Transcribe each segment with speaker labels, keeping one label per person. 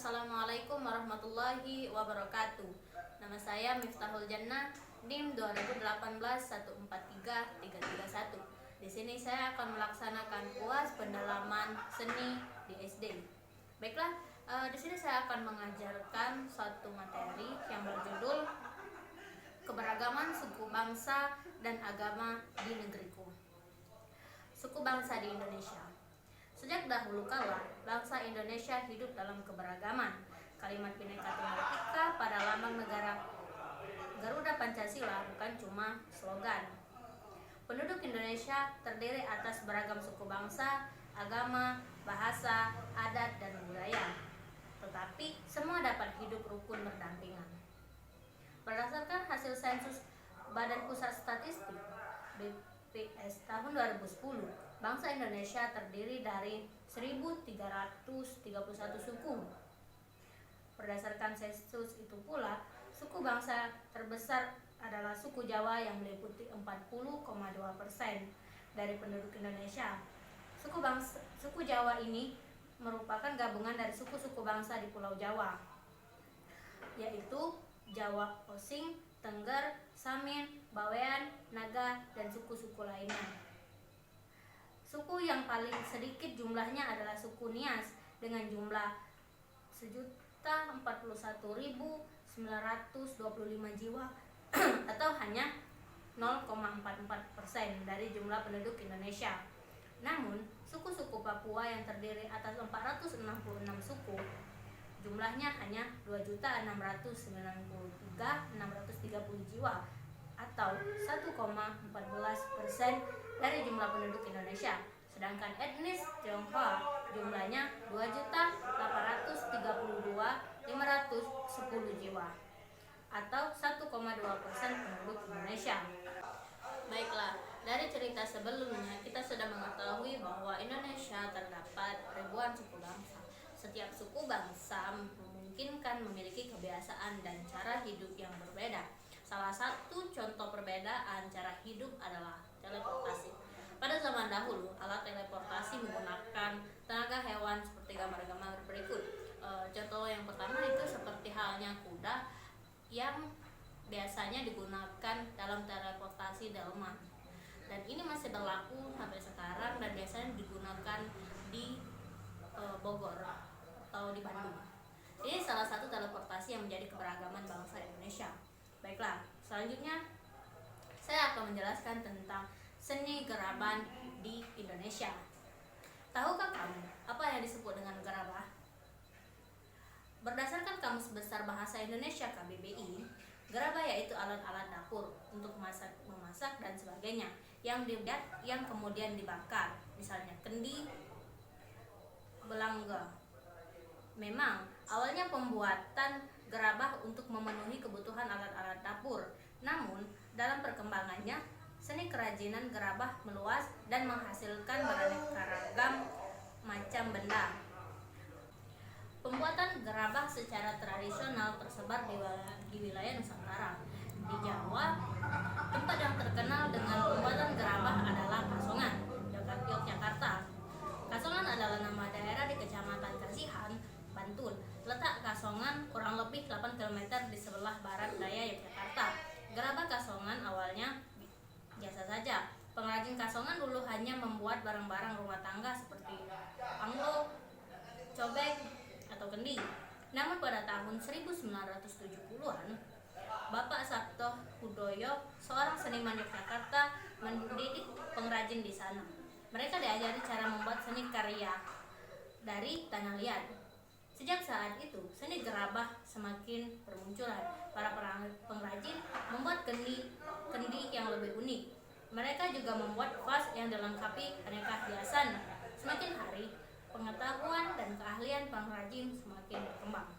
Speaker 1: Assalamualaikum warahmatullahi wabarakatuh. Nama saya Miftahul Jannah, NIM 2018143331. Di sini saya akan melaksanakan UAS pendalaman seni di SD. Baiklah, di sini saya akan mengajarkan suatu materi yang berjudul Keberagaman Suku Bangsa dan Agama di Negeriku. Suku bangsa di Indonesia. Sejak dahulu kala, bangsa Indonesia hidup dalam keberagaman. Kalimat Bhinneka Tunggal Ika pada lambang negara Garuda Pancasila bukan cuma slogan. Penduduk Indonesia terdiri atas beragam suku bangsa, agama, bahasa, adat, dan budaya. Tetapi semua dapat hidup rukun berdampingan. Berdasarkan hasil sensus Badan Pusat Statistik BPS tahun 2010, bangsa Indonesia terdiri dari 1.331 suku. Berdasarkan sensus itu pula, suku bangsa terbesar adalah suku Jawa yang meliputi 40,2% dari penduduk Indonesia. Suku Jawa ini merupakan gabungan dari suku-suku bangsa di Pulau Jawa, yaitu Jawa Osing, Tengger, Samin, Bawean, Naga, dan suku-suku lainnya. Suku yang paling sedikit jumlahnya adalah suku Nias dengan jumlah 1.041.925 jiwa atau hanya 0,44% dari jumlah penduduk Indonesia. Namun, suku-suku Papua yang terdiri atas 466 suku, jumlahnya hanya 2.693.630 jiwa atau 1,14% dari jumlah penduduk Indonesia. Sedangkan etnis Tionghoa jumlahnya 2.832.510 jiwa atau 1,2% penduduk Indonesia. Baiklah, dari cerita sebelumnya kita sudah mengetahui bahwa Indonesia terdapat ribuan suku bangsa. Setiap suku bangsa memungkinkan memiliki kebiasaan dan cara hidup yang berbeda. Salah satu contoh perbedaan cara hidup adalah teleportasi. Pada zaman dahulu, alat teleportasi menggunakan tenaga hewan seperti gambar-gambar berikut. Contoh yang pertama itu seperti halnya kuda yang biasanya digunakan dalam teleportasi delman. Dan ini masih berlaku sampai sekarang dan biasanya digunakan di Bogor atau di Bandung. Ini salah satu teleportasi yang menjadi keberagaman bangsa Indonesia. Baiklah, selanjutnya saya akan menjelaskan tentang seni geraban di Indonesia. Tahukah kamu apa yang disebut dengan gerabah? Berdasarkan Kamus Besar Bahasa Indonesia KBBI, gerabah yaitu alat-alat dapur untuk memasak dan sebagainya yang kemudian dibakar, misalnya kendi, belangga. Memang awalnya pembuatan gerabah untuk memenuhi kebutuhan alat-alat dapur. Namun dalam perkembangannya seni kerajinan gerabah meluas dan menghasilkan beraneka ragam macam benda. Pembuatan gerabah secara tradisional tersebar di wilayah Nusantara. Di Jawa, tempat yang terkenal dengan pembuatan gerabah adalah Kasongan, Yogyakarta. Kasongan adalah nama daerah di Kecamatan Kasihan, Bantul. Letak Kasongan kurang lebih 8 km di sebelah barat daya Yogyakarta. Gerabah Kasongan awalnya biasa saja. Pengrajin Kasongan dulu hanya membuat barang-barang rumah tangga seperti panggo, cobek, atau kendi. Namun pada tahun 1970-an, Bapak Sabto Hudoyo, seorang seniman Yogyakarta, mendidik pengrajin di sana. Mereka diajari cara membuat seni karya dari tanah liat. Sejak saat itu, seni gerabah semakin bermunculan. Para pengrajin membuat kendi yang lebih unik. Mereka juga membuat vas yang dilengkapi aneka hiasan. Semakin hari, pengetahuan dan keahlian pengrajin semakin berkembang.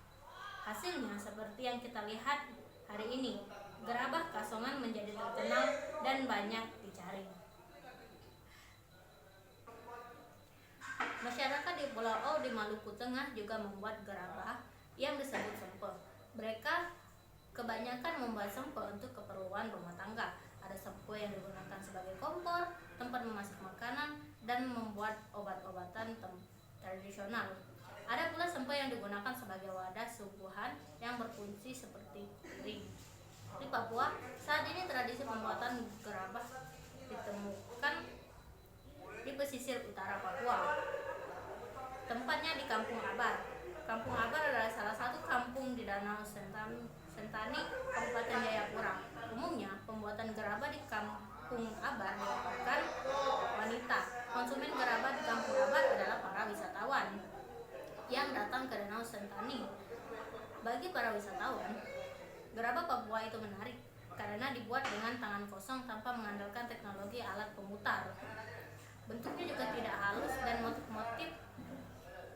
Speaker 1: Hasilnya seperti yang kita lihat hari ini, gerabah Kasongan menjadi terkenal dan banyak dicari. Masyarakat di Pulau O di Maluku Tengah juga membuat gerabah yang disebut sempe. Mereka kebanyakan membuat sempe untuk keperluan rumah tangga. Ada sempe yang digunakan sebagai kompor, tempat memasak makanan, dan membuat obat-obatan tradisional. Ada pula sempe yang digunakan sebagai tradisi seperti piring. Di Papua, saat ini tradisi pembuatan gerabah ditemukan di pesisir utara Papua. Tempatnya di Kampung Abar. Kampung Abar adalah salah satu kampung di Danau Sentani, Kabupaten Jayapura. Umumnya, pembuatan gerabah di Kampung Abar dilakukan wanita. Konsumen gerabah di Kampung Abar adalah para wisatawan yang datang ke Danau Sentani. Bagi para wisatawan, gerabah Papua itu menarik karena dibuat dengan tangan kosong tanpa mengandalkan teknologi alat pemutar. Bentuknya juga tidak halus dan motif-motif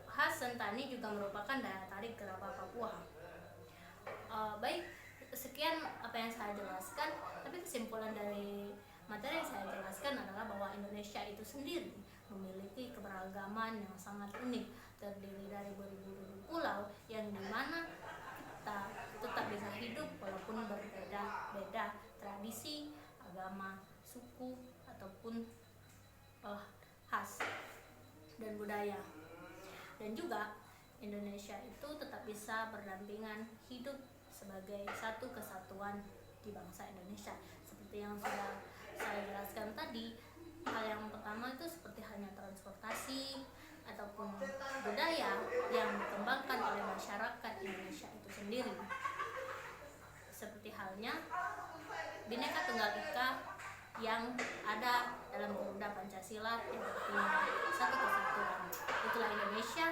Speaker 1: khas Sentani juga merupakan daya tarik gerabah Papua. Baik, sekian apa yang saya jelaskan, tapi kesimpulan dari materi yang saya jelaskan adalah bahwa Indonesia itu sendiri memiliki keberagaman yang sangat unik, terdiri dari beribu-ribu pulau yang dimana kita tetap bisa hidup walaupun berbeda-beda tradisi, agama, suku, ataupun khas dan budaya. Dan juga Indonesia itu tetap bisa berdampingan hidup sebagai satu kesatuan di bangsa Indonesia. Seperti yang sudah saya jelaskan tadi, hal yang pertama itu seperti halnya transportasi ataupun budaya yang dikembangkan oleh masyarakat Indonesia itu sendiri. Seperti halnya Bhinneka Tunggal Ika yang ada dalam Garuda Pancasila yang artinya satu kesatuan. Itulah Indonesia.